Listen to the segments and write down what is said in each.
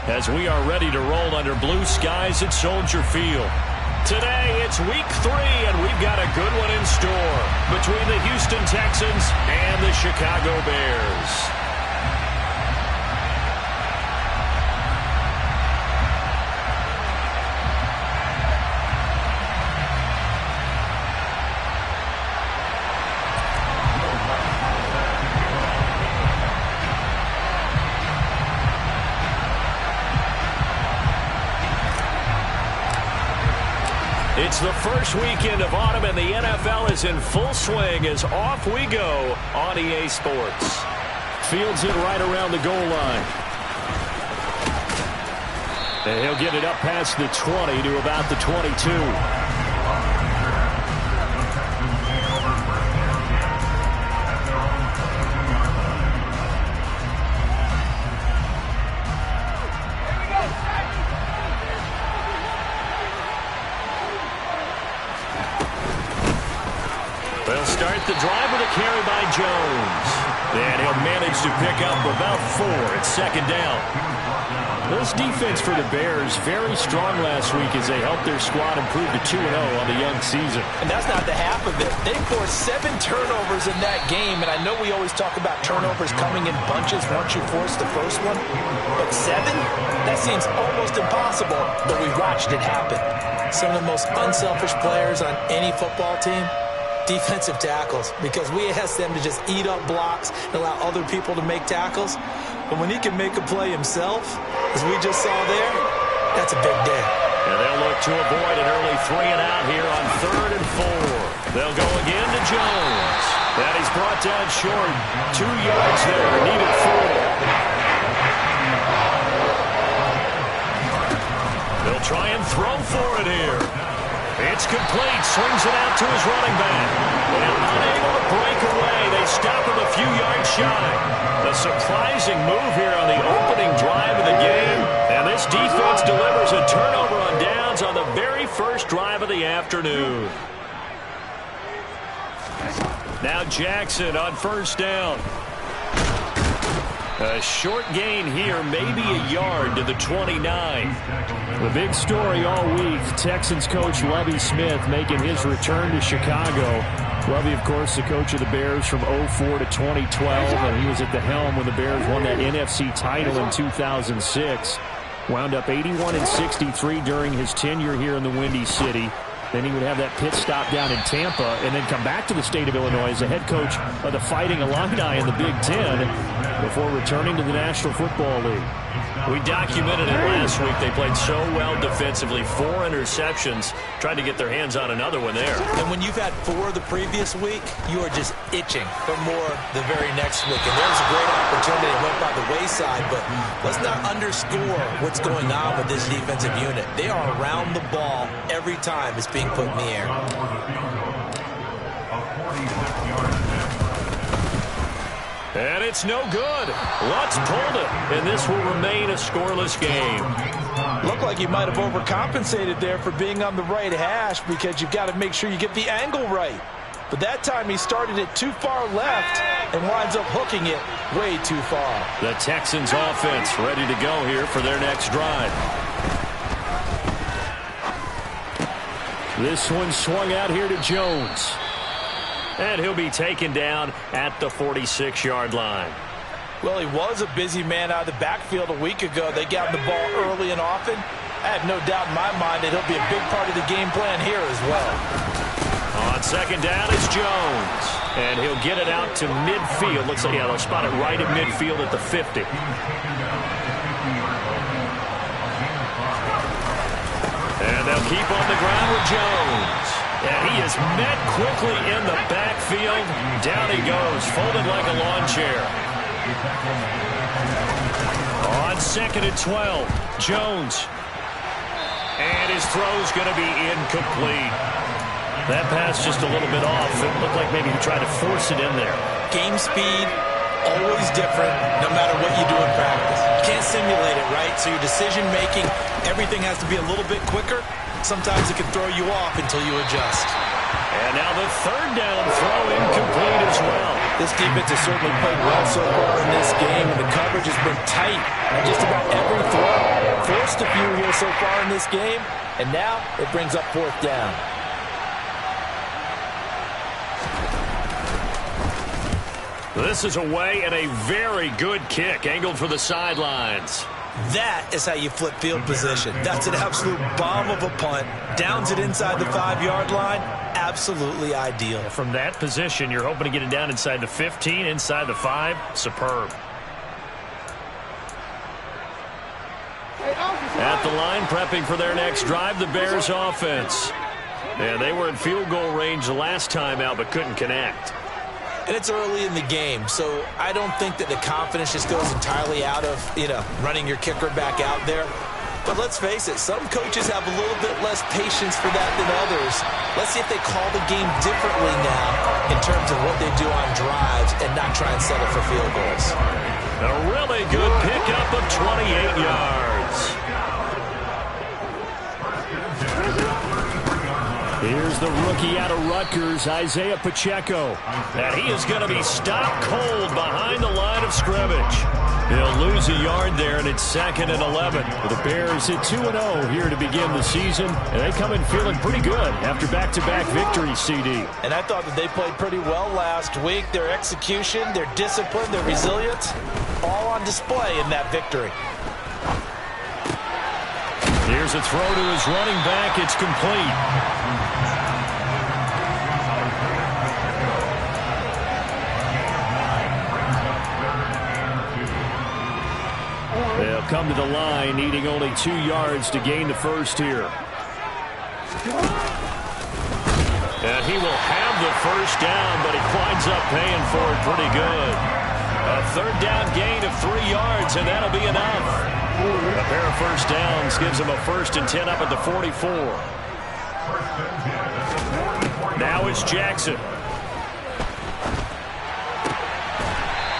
as we are ready to roll under blue skies at Soldier Field. Today, it's week 3, and we've got a good one in store between the Houston Texans and the Chicago Bears. It's the first weekend of autumn, and the NFL is in full swing as off we go on EA Sports. Fields it right around the goal line. And he'll get it up past the 20 to about the 22. They'll start the drive with a carry by Jones. And he'll manage to pick up about 4 at second down. This defense for the Bears, very strong last week as they helped their squad improve to 2-0 on the young season. And that's not the half of it. They forced 7 turnovers in that game, and I know we always talk about turnovers coming in bunches once you force the first one. But 7? That seems almost impossible, but we watched it happen. Some of the most unselfish players on any football team, defensive tackles, because we ask them to just eat up blocks and allow other people to make tackles. But when he can make a play himself, as we just saw there, that's a big day. And they'll look to avoid an early 3 and out here on 3rd and 4. They'll go again to Jones. And he's brought down short. 2 yards there, needed 4. They'll try and throw for it here. It's complete. Swings it out to his running back. And unable to break away. They stop him a few yards shy. A surprising move here on the opening drive of the game. And this defense delivers a turnover on downs on the very first drive of the afternoon. Now Jackson on first down. A short gain here, maybe a yard to the 29. The big story all week, Texans coach Lovie Smith making his return to Chicago. Lovie, of course, the coach of the Bears from 2004 to 2012, and he was at the helm when the Bears won that NFC title in 2006. Wound up 81-63 during his tenure here in the Windy City. Then he would have that pit stop down in Tampa and then come back to the state of Illinois as the head coach of the Fighting Illini in the Big Ten before returning to the National Football League. We documented it last week. They played so well defensively. 4 interceptions. Tried to get their hands on another one there. And when you've had 4 the previous week, you are just itching for more the very next week. And there's a great opportunity that went by the wayside, but let's not underscore what's going on with this defensive unit. They are around the ball every time it's being put in the air. And it's no good. Lutz pulled it, and this will remain a scoreless game. Looked like you might have overcompensated there for being on the right hash because you've got to make sure you get the angle right. But that time he started it too far left and winds up hooking it way too far. The Texans offense ready to go here for their next drive. This one swung out here to Jones. And he'll be taken down at the 46-yard line. Well, he was a busy man out of the backfield a week ago. They got him the ball early and often. I have no doubt in my mind that he'll be a big part of the game plan here as well. On second down, it's Jones. And he'll get it out to midfield. Looks like, yeah, they'll spot it right at midfield at the 50. And they'll keep on the ground with Jones. And he is met quickly in the backfield. Down he goes, folded like a lawn chair. On second and 12, Jones. And his throw's going to be incomplete. That pass just a little bit off. It looked like maybe he tried to force it in there. Game speed, always different, no matter what you do in practice. You can't simulate it, right? So your decision-making, everything has to be a little bit quicker. Sometimes it can throw you off until you adjust. And now the third down throw incomplete as well. This defense has certainly played well so far in this game, and the coverage has been tight on just about every throw. forced a few here so far in this game, and now it brings up 4th down. This is away and a very good kick, angled for the sidelines. That is how you flip field position. That's an absolute bomb of a punt. Downs it inside the 5-yard line. Absolutely ideal. From that position, you're hoping to get it down inside the 15, inside the 5. Superb. At the line, prepping for their next drive, the Bears offense. And they were in field goal range the last time out, but couldn't connect. And it's early in the game, so I don't think that the confidence just goes entirely out of, running your kicker back out there. But let's face it, some coaches have a little bit less patience for that than others. Let's see if they call the game differently now in terms of what they do on drives and not try and settle for field goals. A really good pickup of 28 yards. Here's the rookie out of Rutgers, Isaiah Pacheco. And he is going to be stopped cold behind the line of scrimmage. He'll lose a yard there, and it's 2nd and 11. The Bears at 2-0 here to begin the season, and they come in feeling pretty good after back-to-back victories, CD. And I thought that they played pretty well last week. Their execution, their discipline, their resilience, all on display in that victory. Here's a throw to his running back. It's complete. They'll come to the line, needing only 2 yards to gain the first here. And he will have the first down, but he winds up paying for it pretty good. A 3rd down gain of 3 yards, and that'll be enough. A pair of first downs gives him a 1st and 10 up at the 44. Now it's Jackson.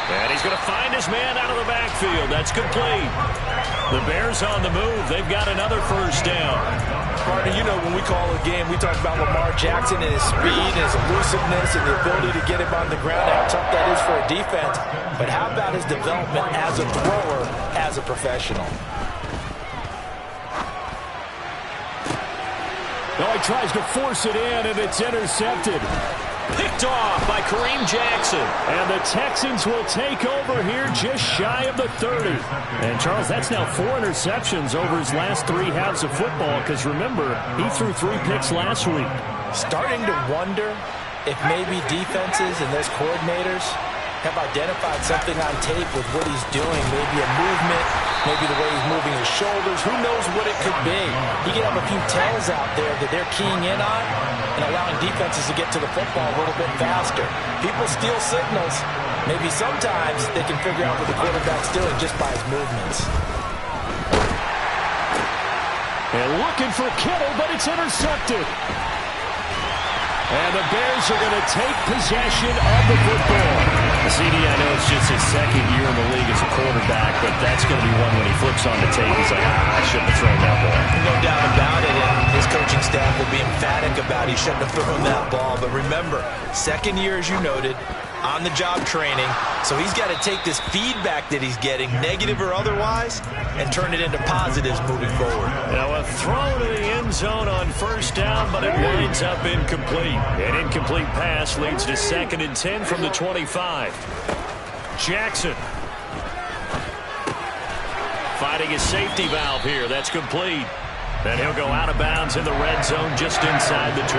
And he's going to find his man out of the backfield. That's complete. The Bears on the move. They've got another first down. Partner, when we call a game, we talk about Lamar Jackson and his speed and his elusiveness and the ability to get him on the ground, how tough that is for a defense. But how about his development as a thrower, as a professional? Now he tries to force it in, and it's intercepted. Picked off by Kareem Jackson. And the Texans will take over here just shy of the 30. And, Charles, that's now 4 interceptions over his last 3 halves of football, because, remember, he threw 3 picks last week. Starting to wonder if maybe defenses and those coordinators have identified something on tape with what he's doing. Maybe a movement, maybe the way he's moving his shoulders. Who knows what it could be? He could have a few tells out there that they're keying in on and allowing defenses to get to the football a little bit faster. People steal signals. Maybe sometimes they can figure out what the quarterback's doing just by his movements. And looking for Kittle, but it's intercepted. And the Bears are going to take possession of the football. CD, I know it's just his 2nd year in the league as a quarterback, but that's going to be one when he flips on the tape. He's like, I shouldn't have thrown that ball. No doubt about it, and his coaching staff will be emphatic about he shouldn't have thrown that ball. But remember, 2nd year, as you noted, on-the-job training, so he's got to take this feedback that he's getting, negative or otherwise, and turn it into positives moving forward. Now a throw to the end zone on first down, but it winds up incomplete. An incomplete pass leads to 2nd and 10 from the 25. Jackson fighting his safety valve here. That's complete. And he'll go out of bounds in the red zone just inside the 20.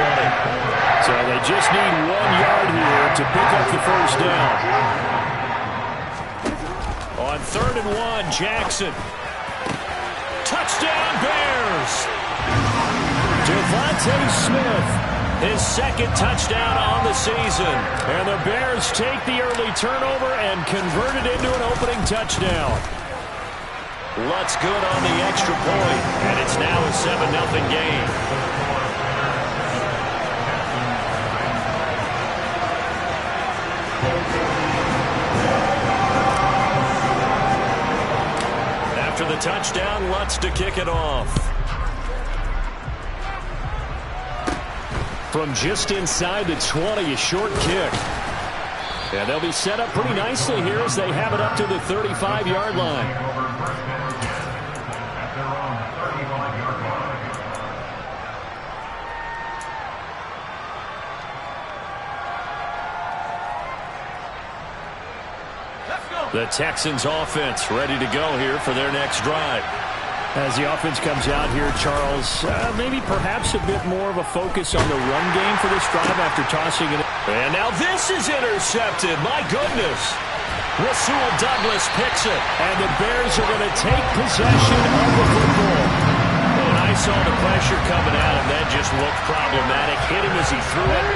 So they just need 1 yard here to pick up the first down. On 3rd and 1, Jackson. Touchdown, Bears! Devontae Smith, his 2nd touchdown on the season. And the Bears take the early turnover and convert it into an opening touchdown. Lutz good on the extra point, and it's now a 7-0 game. After the touchdown, Lutz to kick it off. From just inside the 20, a short kick. And they'll be set up pretty nicely here as they have it up to the 35-yard line. The Texans offense ready to go here for their next drive. As the offense comes out here, Charles, maybe perhaps a bit more of a focus on the run game for this drive after tossing it. And now this is intercepted. My goodness. Rasul Douglas picks it. And the Bears are going to take possession of the football. When I saw the pressure coming at him, that just looked problematic. Hit him as he threw it,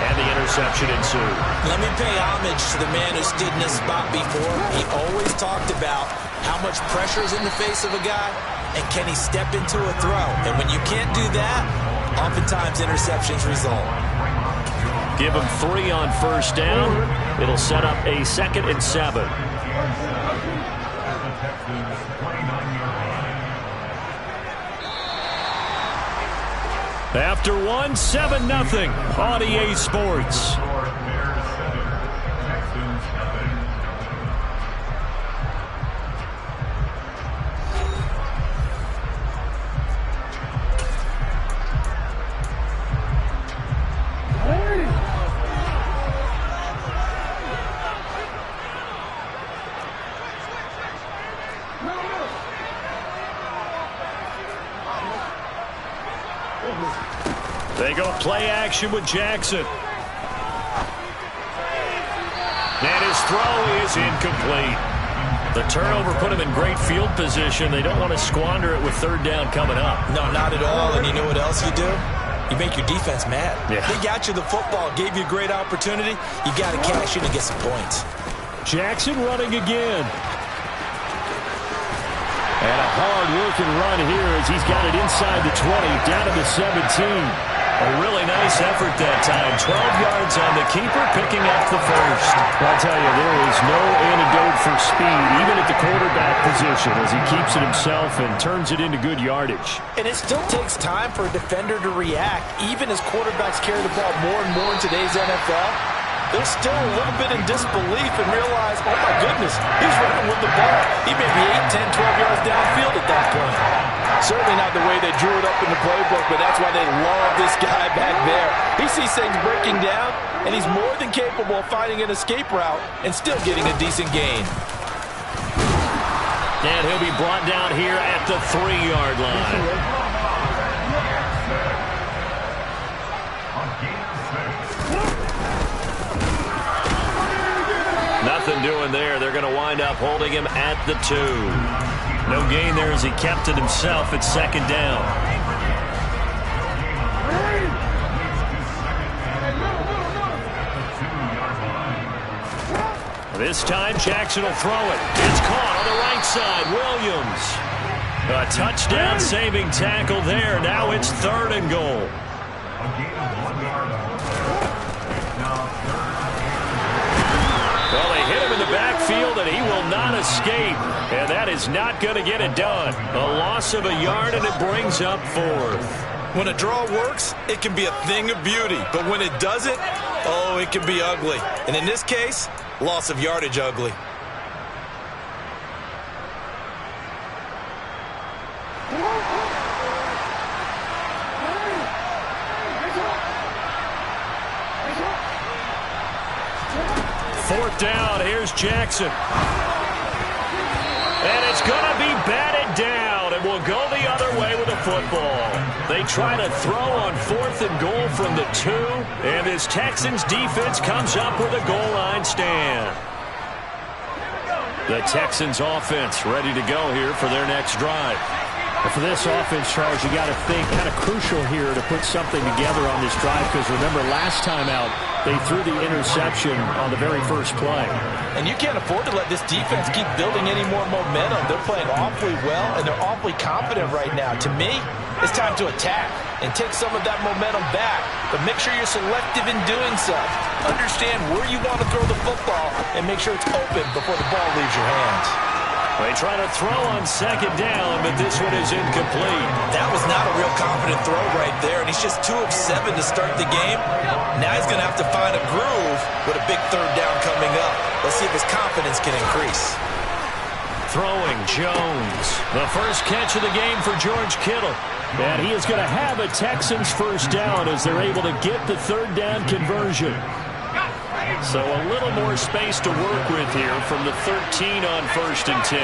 and the interception ensued. Let me pay homage to the man who stood in this spot before. He always talked about how much pressure is in the face of a guy, and can he step into a throw? And when you can't do that, oftentimes interceptions result. Give him 3 on first down. It'll set up a 2nd and 7. After 1, 7-0 on EA Sports. They go play action with Jackson. And his throw is incomplete. The turnover put him in great field position. They don't want to squander it with 3rd down coming up. No, not at all. And you know what else you do? You make your defense mad. Yeah. They got you the football, gave you a great opportunity. You got to cash in and get some points. Jackson running again. And a hard-working run here as he's got it inside the 20, down to the 17. A really nice effort that time. 12 yards on the keeper, picking up the first. I'll tell you, there is no antidote for speed, even at the quarterback position, as he keeps it himself and turns it into good yardage. And it still takes time for a defender to react. Even as quarterbacks carry the ball more and more in today's NFL, they're still a little bit in disbelief and realize, oh my goodness, he's running with the ball. He may be 8, 10, 12 yards downfield at that point. Certainly not the way they drew it up in the playbook, but that's why they love this guy back there. He sees things breaking down, and he's more than capable of finding an escape route and still getting a decent gain. And he'll be brought down here at the 3-yard line. Nothing doing there. They're going to wind up holding him at the 2. No gain there as he kept it himself at 2nd down. This time Jackson will throw it. It's caught on the right side. Williams. A touchdown saving tackle there. Now it's 3rd and goal. Well, they hit him in the backfield, and he will not escape. And that is not going to get it done. A loss of a yard, and it brings up 4th. When a draw works, it can be a thing of beauty. But when it doesn't, oh, it can be ugly. And in this case, loss of yardage ugly. Fourth down, here's Jackson. And it's going to be batted down, and will go the other way with the football. They try to throw on 4th and goal from the 2, and this Texans defense comes up with a goal line stand. The Texans offense ready to go here for their next drive. But for this offense, Charles, you got to think kind of crucial here to put something together on this drive, because remember last time out they threw the interception on the very first play. And you can't afford to let this defense keep building any more momentum. They're playing awfully well, and they're awfully confident right now. To me, it's time to attack and take some of that momentum back. But make sure you're selective in doing so. Understand where you want to throw the football and make sure it's open before the ball leaves your hands. They try to throw on 2nd down, but this one is incomplete. That was not a real confident throw right there, and he's just 2 of 7 to start the game. Now he's going to have to find a groove with a big 3rd down coming up. Let's see if his confidence can increase. Throwing Jones. The first catch of the game for George Kittle. And he is going to have a Texans first down as they're able to get the 3rd down conversion. So a little more space to work with here from the 13 on 1st and 10.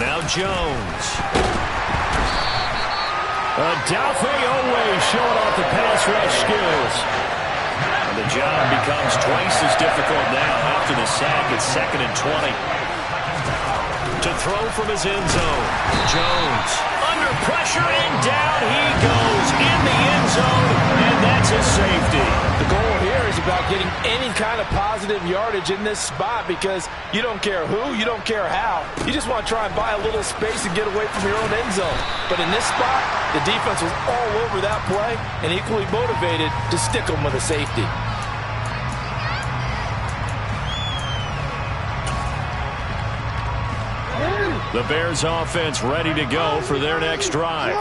Now Jones. Dafe always showing off the pass rush skills. And the job becomes twice as difficult now after the sack. It's 2nd and 20. To throw from his end zone. Jones under pressure and down he goes in the end zone, and that's his safety. The goal here is about getting any kind of positive yardage in this spot because you don't care who, you don't care how. You just want to try and buy a little space and get away from your own end zone. But in this spot, the defense was all over that play and equally motivated to stick them with a safety. The Bears offense ready to go for their next drive.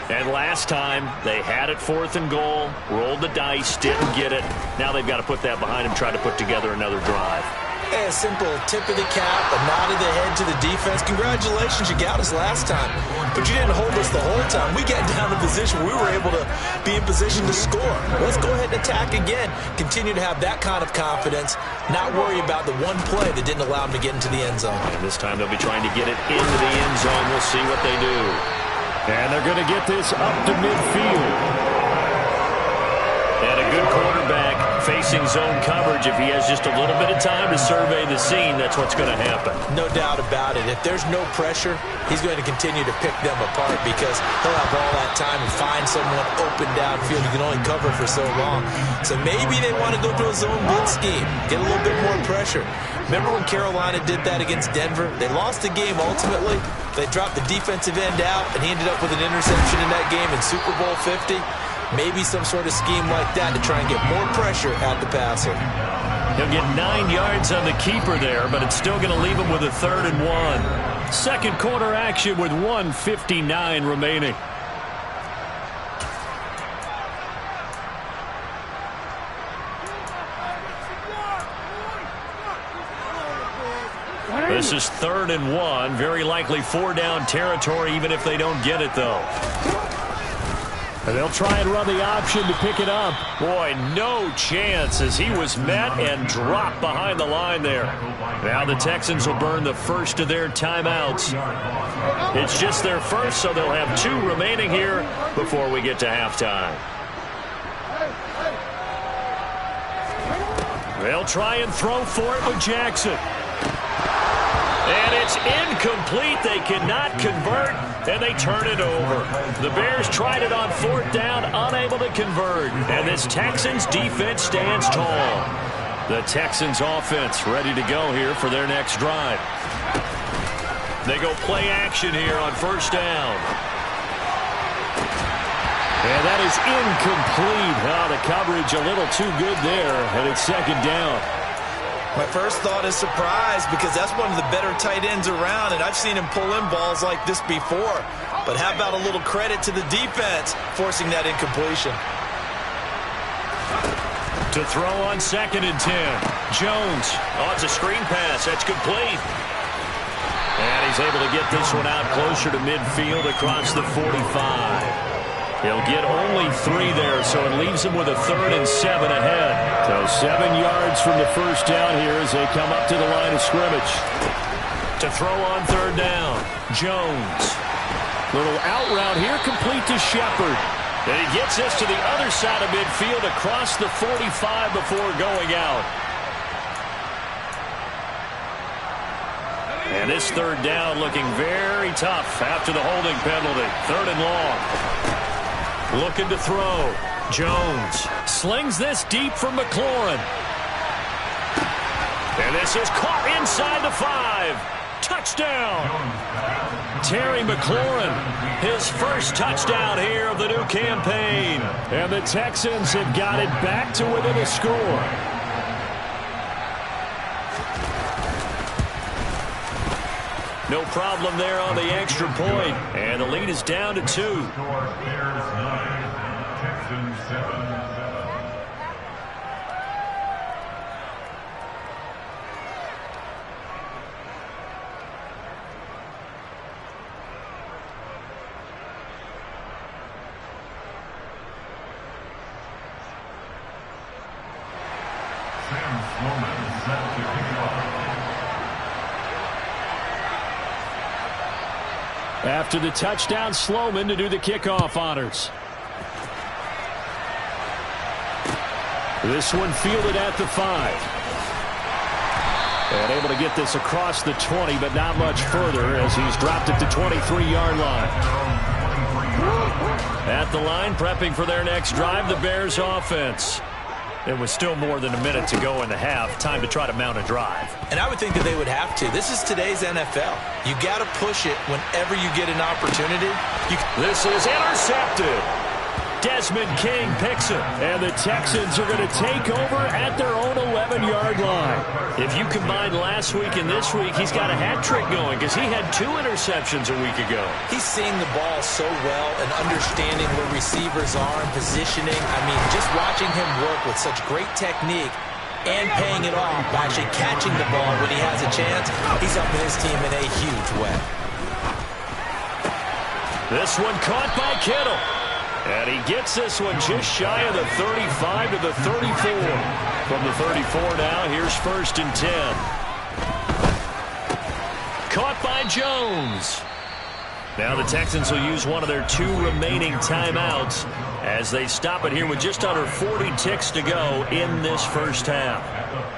And last time, they had it 4th and goal, rolled the dice, didn't get it. Now they've got to put that behind them, try to put together another drive. A simple tip of the cap, a nod of the head to the defense. Congratulations, you got us last time. But you didn't hold us the whole time. We got down in position. We were able to be in position to score. Let's go ahead and attack again. Continue to have that kind of confidence. Not worry about the one play that didn't allow them to get into the end zone. And this time they'll be trying to get it into the end zone. We'll see what they do. And they're going to get this up to midfield. And a good quarterback facing zone coverage. If he has just a little bit of time to survey the scene, that's what's going to happen. No doubt about it. If there's no pressure, he's going to continue to pick them apart because he'll have all that time to find someone open downfield. You can only cover for so long. So maybe they want to go to a zone blitz scheme, get a little bit more pressure. Remember when Carolina did that against Denver? They lost the game ultimately. They dropped the defensive end out, and he ended up with an interception in that game in Super Bowl 50. Maybe some sort of scheme like that to try and get more pressure at the passer. He'll get 9 yards on the keeper there, but it's still going to leave him with a 3rd and 1. Second quarter action with 1:59 remaining. This is 3rd and 1. Very likely 4-down territory, even if they don't get it, though. And they'll try and run the option to pick it up. Boy, no chance as he was met and dropped behind the line there. Now the Texans will burn the first of their timeouts. It's just their first, so they'll have 2 remaining here before we get to halftime. They'll try and throw for it with Jackson. And it's incomplete. They cannot convert, and they turn it over. The Bears tried it on 4th down, unable to convert. And this Texans defense stands tall. The Texans offense ready to go here for their next drive. They go play action here on 1st down. And that is incomplete. Oh, the coverage a little too good there, and it's 2nd down. My first thought is surprise because that's one of the better tight ends around, and I've seen him pull in balls like this before. But how about a little credit to the defense forcing that incompletion? To throw on 2nd and 10. Jones. Oh, it's a screen pass. That's complete. And he's able to get this one out closer to midfield across the 45. He'll get only 3 there, so it leaves him with a 3rd and 7 ahead. So 7 yards from the first down here as they come up to the line of scrimmage. To throw on 3rd down, Jones. Little out route here, complete to Shepard. And he gets this to the other side of midfield across the 45 before going out. And this 3rd down looking very tough after the holding penalty. 3rd and long. Looking to throw. Jones slings this deep from McLaurin. And this is caught inside the 5. Touchdown. Terry McLaurin, his first touchdown here of the new campaign. And the Texans have got it back to within a score. No problem there on the extra point. And the lead is down to 2. After the touchdown, Sloman to do the kickoff honors. This one fielded at the 5. And able to get this across the 20, but not much further as he's dropped it to 23-yard line. At the line, prepping for their next drive, the Bears offense. It was still more than a minute to go in the half. Time to try to mount a drive. And I would think that they would have to. This is today's NFL. You got to push it whenever you get an opportunity. This is intercepted. Desmond King picks it. And the Texans are going to take over at their own 11-yard line. If you combine last week and this week, he's got a hat trick going because he had 2 interceptions a week ago. He's seeing the ball so well and understanding where receivers are and positioning. I mean, just watching him work with such great technique and paying it off by actually catching the ball when he has a chance, he's helping his team in a huge way. This one caught by Kittle. And he gets this one just shy of the 35 to the 34. From the 34 now, here's 1st and 10. Caught by Jones. Now the Texans will use one of their 2 remaining timeouts as they stop it here with just under 40 ticks to go in this first half.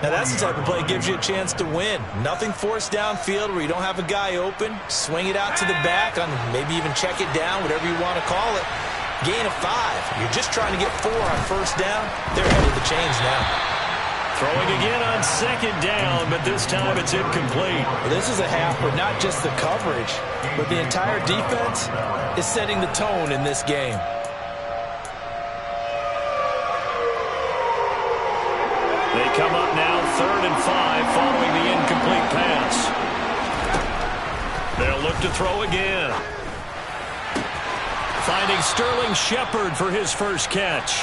Now that's the type of play that gives you a chance to win. Nothing forced downfield where you don't have a guy open. Swing it out to the back, on maybe even check it down, whatever you want to call it. Gain of 5. You're just trying to get 4 on first down. They're ahead of the chains now. Throwing again on 2nd down, but this time it's incomplete. Well, this is a half where not just the coverage, but the entire defense is setting the tone in this game. They come up now 3rd and 5 following the incomplete pass. They'll look to throw again. Finding Sterling Shepard for his first catch.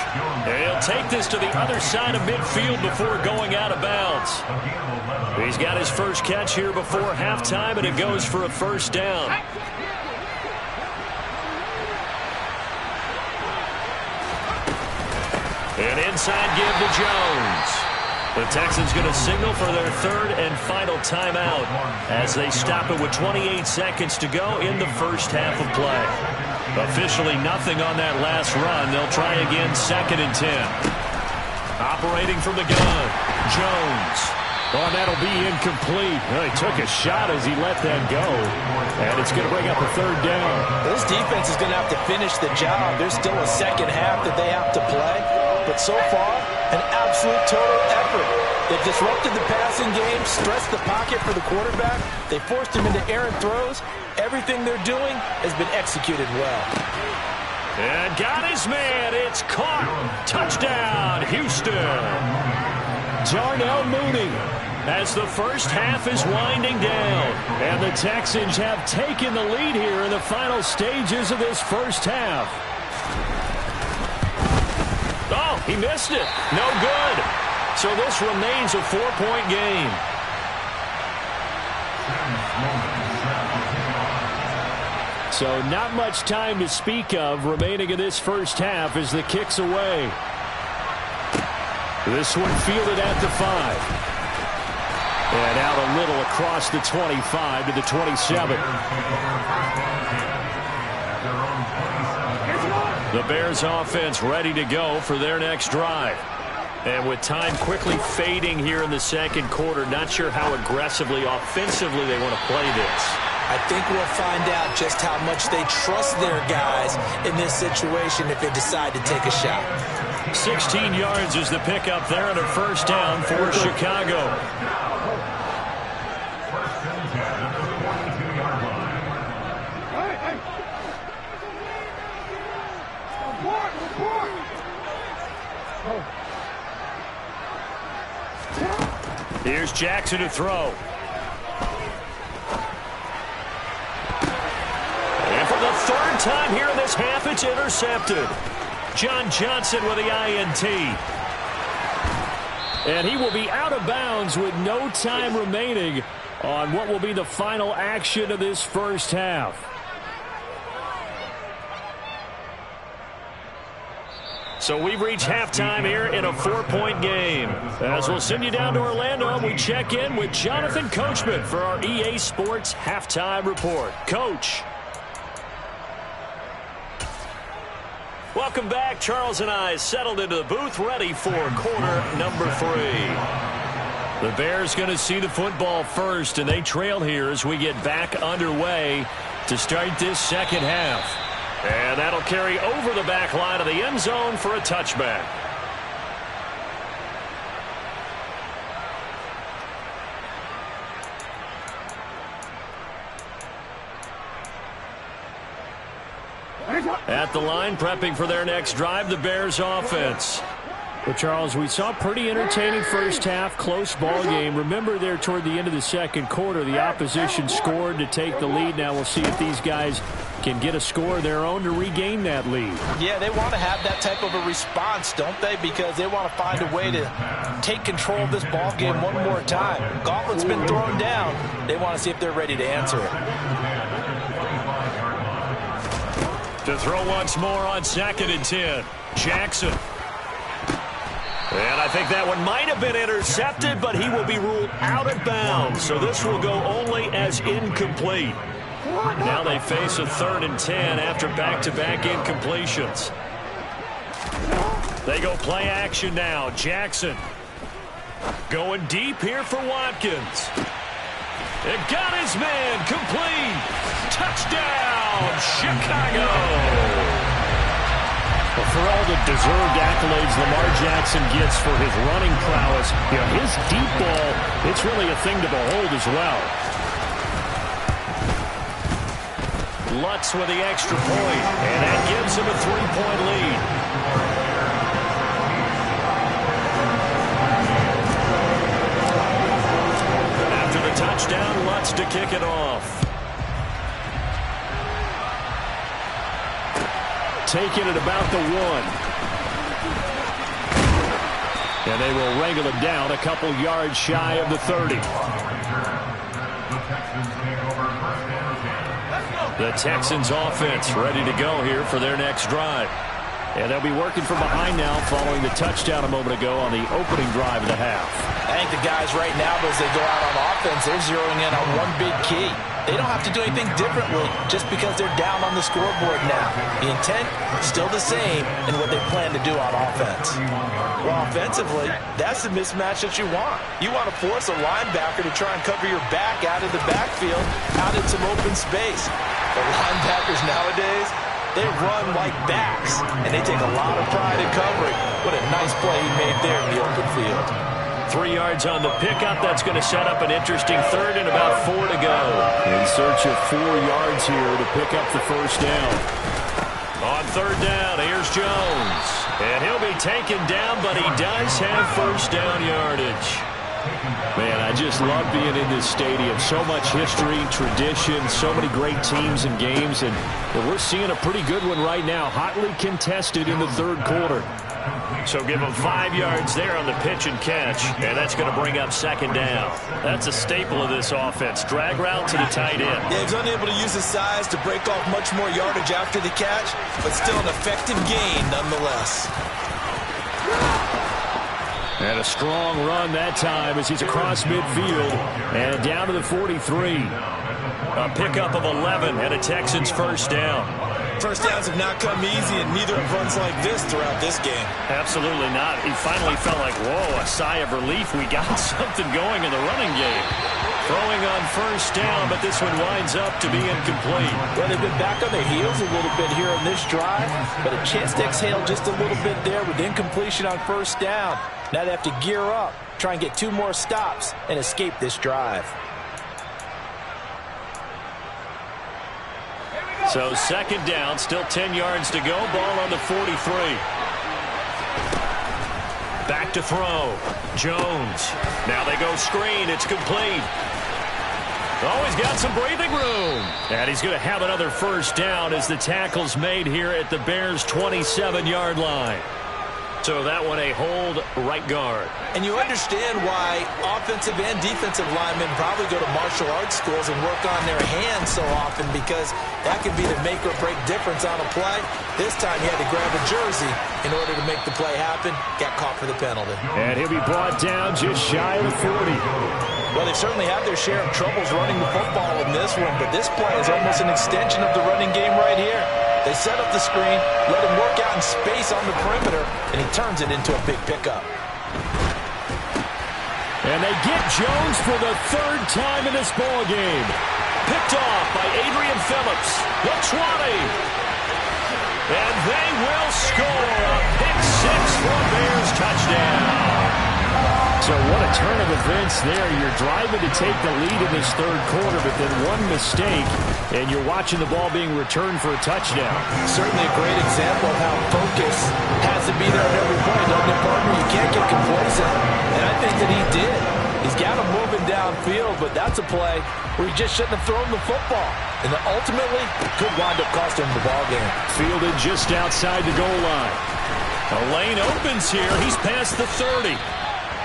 He'll take this to the other side of midfield before going out of bounds. He's got his first catch here before halftime, and it goes for a first down. An inside give to Jones. The Texans going to signal for their 3rd and final timeout as they stop it with 28 seconds to go in the first half of play. Officially nothing on that last run. They'll try again 2nd and 10. Operating from the gun, Jones. Oh, that'll be incomplete. Well, he took a shot as he let that go. And it's going to bring up a 3rd down. This defense is going to have to finish the job. There's still a second half that they have to play. But so far, an absolute total effort. They've disrupted the passing game, stressed the pocket for the quarterback. They forced him into errant throws. Everything they're doing has been executed well. And got his man. It's caught. Touchdown, Houston. Darnell Mooney as the first half is winding down. And the Texans have taken the lead here in the final stages of this first half. Oh, he missed it. No good. So this remains a 4-point game. So not much time to speak of remaining in this first half as the kick's away. This one fielded at the 5. And out a little across the 25 to the 27. The Bears offense ready to go for their next drive. And with time quickly fading here in the second quarter, not sure how aggressively, offensively they want to play this. I think we'll find out just how much they trust their guys in this situation if they decide to take a shot. 16 yards is the pickup there on a first down for Chicago. Here's Jackson to throw. And for the 3rd time here in this half, it's intercepted. John Johnson with the INT. And he will be out of bounds with no time remaining on what will be the final action of this first half. So we've reached halftime here in a 4-point game. As we'll send you down to Orlando, we check in with Jonathan Coachman for our EA Sports Halftime Report. Coach. Welcome back. Charles and I settled into the booth, ready for quarter number 3. The Bears going to see the football first, and they trail here as we get back underway to start this second half. And that'll carry over the back line of the end zone for a touchback. At the line, prepping for their next drive, the Bears offense. Well, Charles, we saw a pretty entertaining first half, close ball game. Remember there toward the end of the second quarter, the opposition scored to take the lead. Now we'll see if these guys can get a score of their own to regain that lead. Yeah, they want to have that type of a response, don't they? Because they want to find a way to take control of this ball game one more time. Gauntlet's been thrown down. They want to see if they're ready to answer it. To throw once more on 2nd and 10. Jackson. And I think that one might have been intercepted, but he will be ruled out of bounds. So this will go only as incomplete. Now they face a 3rd and 10 after back-to-back incompletions. They go play action now. Jackson going deep here for Watkins. It got his man complete. Touchdown, Chicago. Well, for all the deserved accolades Lamar Jackson gets for his running prowess, his deep ball, it's really a thing to behold as well. Lutz with the extra point, and that gives him a 3-point lead. After the touchdown, Lutz to kick it off. Taking it about the 1. And they will wrangle him down a couple yards shy of the 30. The Texans offense ready to go here for their next drive. And they'll be working from behind now following the touchdown a moment ago on the opening drive of the half. I think the guys right now, as they go out on offense, they're zeroing in on one big key. They don't have to do anything differently just because they're down on the scoreboard now. The intent is still the same in what they plan to do on offense. Well, offensively, that's the mismatch that you want. You want to force a linebacker to try and cover your back out of the backfield, out in some open space. The linebackers nowadays, they run like backs, and they take a lot of pride in covering. What a nice play he made there in the open field. 3 yards on the pickup. That's going to set up an interesting 3rd and about 4 to go. In search of 4 yards here to pick up the first down. On 3rd down, here's Jones. And he'll be taken down, but he does have first down yardage. Man, I just love being in this stadium. So much history, tradition, so many great teams and games. And we're seeing a pretty good one right now. Hotly contested in the 3rd quarter. So give him 5 yards there on the pitch and catch, and that's going to bring up 2nd down. That's a staple of this offense. Drag route to the tight end. Yeah, he's unable to use his size to break off much more yardage after the catch, but still an effective gain nonetheless. And a strong run that time as he's across midfield and down to the 43. A pickup of 11 and a Texans first down. First downs have not come easy, and neither have runs like this throughout this game. Absolutely not. He finally felt like, whoa, a sigh of relief. We got something going in the running game. Throwing on first down, but this one winds up to be incomplete. Well, they've been back on their heels a little bit here on this drive, but a chance to exhale just a little bit there with incompletion on first down. Now they have to gear up, try and get 2 more stops, and escape this drive. So 2nd down, still 10 yards to go. Ball on the 43. Back to throw. Jones. Now they go screen. It's complete. Oh, he's got some breathing room. And he's going to have another first down as the tackle's made here at the Bears' 27-yard line. So that one a hold right guard. And you understand why offensive and defensive linemen probably go to martial arts schools and work on their hands so often, because that can be the make or break difference on a play. This time he had to grab a jersey in order to make the play happen. Got caught for the penalty. And he'll be brought down just shy of the 40. Well, they've certainly had their share of troubles running the football in this one, but this play is almost an extension of the running game right here. They set up the screen, let him work out in space on the perimeter, and he turns it into a big pickup. And they get Jones for the third time in this ball game. Picked off by Adrian Phillips. The 20. And they will score a pick six for a Bears touchdown. So what a turn of events there. You're driving to take the lead in this third quarter, but then one mistake, and you're watching the ball being returned for a touchdown. Certainly a great example of how focus has to be there at every point, doesn't it, partner? You can't get complacent, and I think that he did. He's got him moving downfield, but that's a play where he just shouldn't have thrown the football. And then ultimately, could wind up costing him the ball game. Fielded just outside the goal line. A lane opens here. He's past the 30.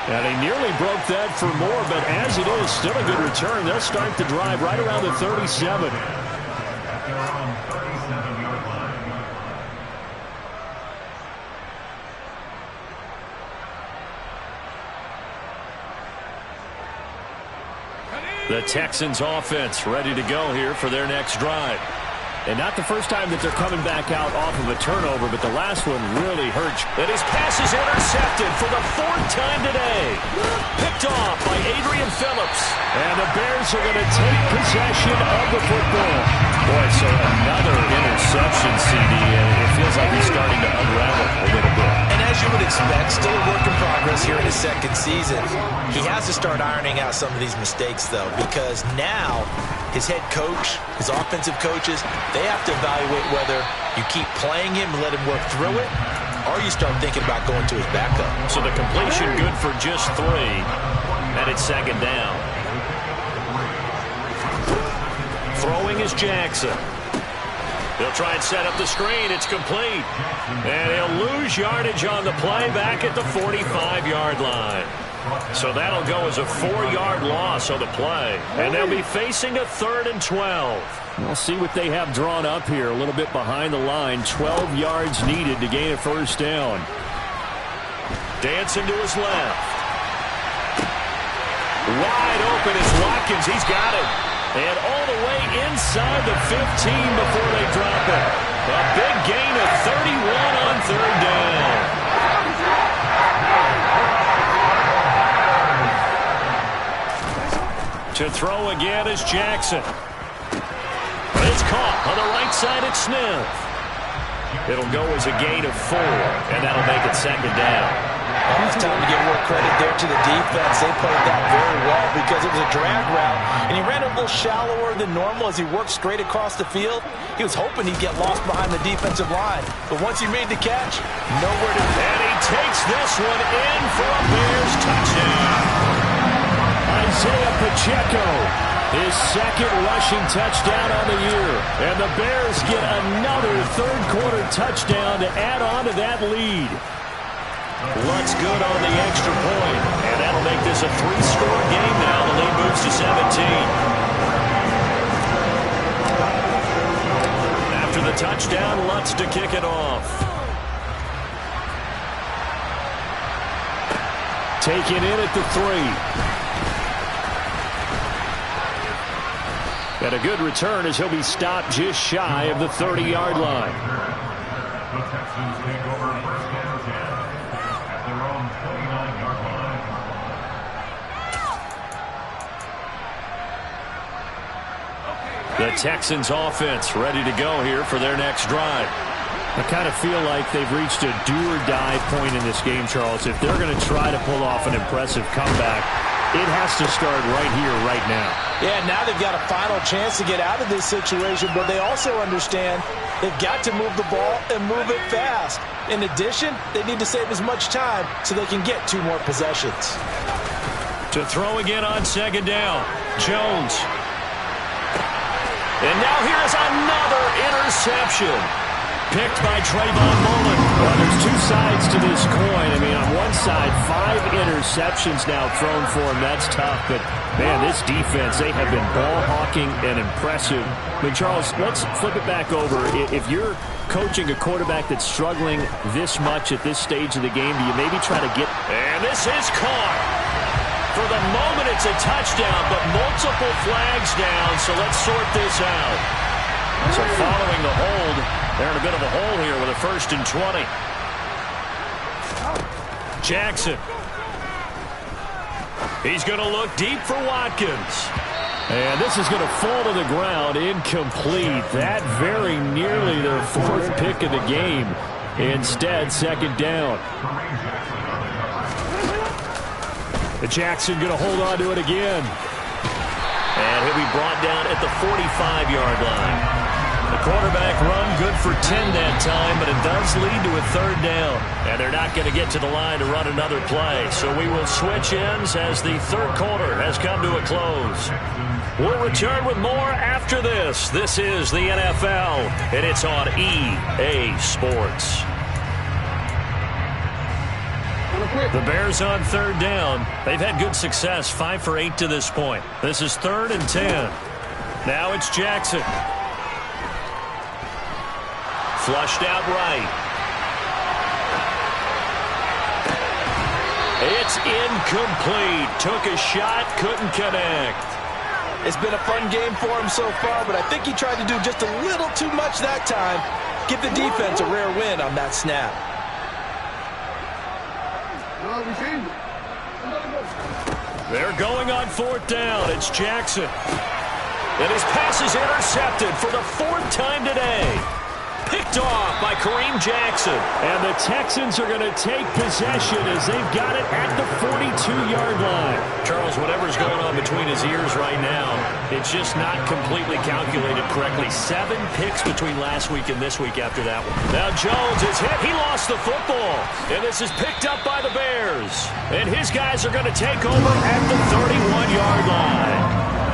And he nearly broke that for more, but as it is, still a good return. They'll start the drive right around the 37. The Texans offense ready to go here for their next drive. And not the first time that they're coming back out off of a turnover, but the last one really hurt. And his pass is intercepted for the fourth time today. Picked off by Adrian Phillips. And the Bears are going to take possession of the football. Boy, so another interception, CD, and it feels like he's starting to unravel a little bit. And as you would expect, still a work in progress here in his second season. He has to start ironing out some of these mistakes, though, because now his head coach, his offensive coaches, they have to evaluate whether you keep playing him and let him work through it, or you start thinking about going to his backup. So the completion good for just 3, and it's second down. Throwing is Jackson. He'll try and set up the screen. It's complete. And he'll lose yardage on the play back at the 45-yard line. So that'll go as a 4-yard loss on the play. And they'll be facing a 3rd and 12. We'll see what they have drawn up here. A little bit behind the line. 12 yards needed to gain a first down. Dancing to his left. Wide open is Watkins. He's got it. And all the way inside the 15 before they drop it. A big gain of 31 on 3rd down. To throw again is Jackson. But it's caught on the right side at Smith. It'll go as a gain of 4, and that'll make it second down. Well, it's time to give more credit there to the defense. They played that very well because it was a drag route, and he ran a little shallower than normal as he worked straight across the field. He was hoping he'd get lost behind the defensive line, but once he made the catch, nowhere to go. And he takes this one in for a Bears touchdown. Isaiah Pacheco, his second rushing touchdown on the year. And the Bears get another third-quarter touchdown to add on to that lead. Looks good on the extra point, and that'll make this a 3-score game now. The lead moves to 17. After the touchdown, Lutz to kick it off. Taken in at the 3. And a good return as he'll be stopped just shy of the 30-yard line. The Texans take over first and 10 at their own 29-yard line. The Texans offense ready to go here for their next drive. I kind of feel like they've reached a do-or-die point in this game, Charles. If they're going to try to pull off an impressive comeback, it has to start right here, right now. Yeah, now they've got a final chance to get out of this situation, but they also understand they've got to move the ball and move it fast. In addition, they need to save as much time so they can get 2 more possessions. To throw again on second down, Jones. And now here's another interception. Picked by Trayvon Mullen. Well, there's 2 sides to this coin. I mean, on one side, 5 interceptions now thrown for him. That's tough. But, man, this defense, they have been ball hawking and impressive. I mean, Charles, let's flip it back over. If you're coaching a quarterback that's struggling this much at this stage of the game, do you maybe try to get... And this is caught. For the moment, it's a touchdown, but multiple flags down. So let's sort this out. So following the hold, They're in a bit of a hole here with a 1st and 20. Jackson. He's going to look deep for Watkins. And this is going to fall to the ground, incomplete. That very nearly their 4th pick of the game. Instead, 2nd down. Jackson going to hold on to it again. And he'll be brought down at the 45-yard line. The quarterback run good for 10 that time, but it does lead to a 3rd down. And they're not going to get to the line to run another play. So we will switch ends as the 3rd quarter has come to a close. We'll return with more after this. This is the NFL, and it's on EA Sports. The Bears on 3rd down. They've had good success, 5 for 8 to this point. This is 3rd and 10. Now it's Jackson. Flushed out right. It's incomplete. Took a shot, couldn't connect. It's been a fun game for him so far, but I think he tried to do just a little too much that time. Give the defense a rare win on that snap. They're going on 4th down. It's Jackson. And his pass is intercepted for the 4th time today. Picked off by Kareem Jackson. And the Texans are going to take possession as they've got it at the 42-yard line. Charles, whatever's going on between his ears right now, it's just not completely calculated correctly. 7 picks between last week and this week after that one. Now Jones is hit. He lost the football. And this is picked up by the Bears. And his guys are going to take over at the 31-yard line.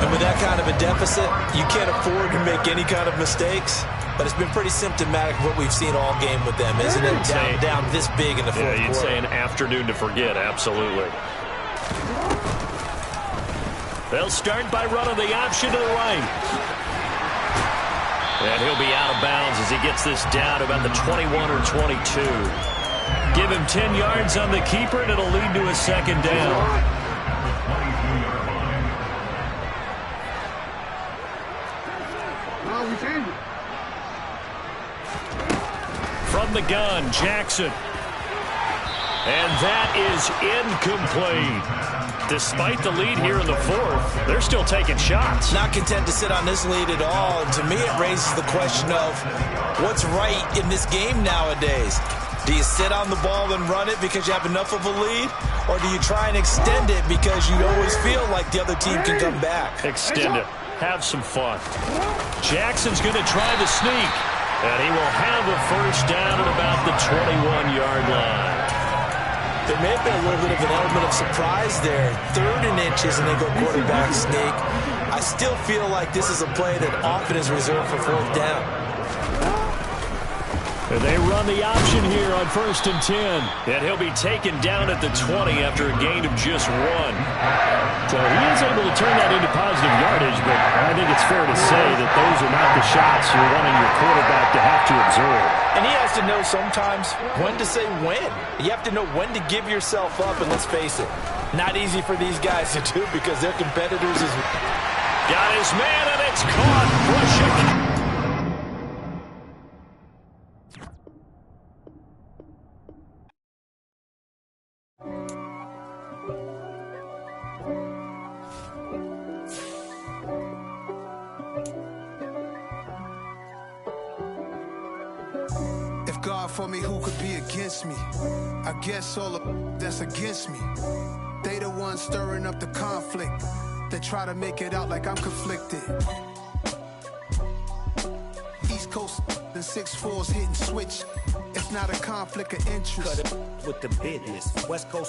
And with that kind of a deficit, you can't afford to make any kind of mistakes. But it's been pretty symptomatic of what we've seen all game with them, isn't it? Down this big in the 4th quarter. Yeah, you'd say an afternoon to forget, absolutely. They'll start by running the option to the right. And he'll be out of bounds as he gets this down to about the 21 or 22. Give him 10 yards on the keeper, and it'll lead to a 2nd down. From the gun, Jackson. And that is incomplete. Despite the lead here in the 4th, they're still taking shots. Not content to sit on this lead at all. And to me, it raises the question of what's right in this game nowadays. Do you sit on the ball and run it because you have enough of a lead? Or do you try and extend it because you always feel like the other team can come back? Extend it. Have some fun. Jackson's going to try the sneak. And he will have a 1st down at about the 21-yard line. There may have been a little bit of an element of surprise there. 3rd and inches, and they go quarterback sneak. I still feel like this is a play that often is reserved for 4th down. And they run the option here on 1st and 10. And he'll be taken down at the 20 after a gain of just 1. So he is able to turn that into positive yardage, but I think it's fair to say that those are not the shots you're wanting your quarterback to have to absorb. And he has to know sometimes when to say when. You have to know when to give yourself up, and let's face it, not easy for these guys to do because their competitors is... Got his man, and it's caught. Rushing. God for me, who could be against me? I guess all of that's against me. They the ones stirring up the conflict. They try to make it out like I'm conflicted. East Coast and 6'4s hitting switch. It's not a conflict of interest. Cut it with the business. West Coast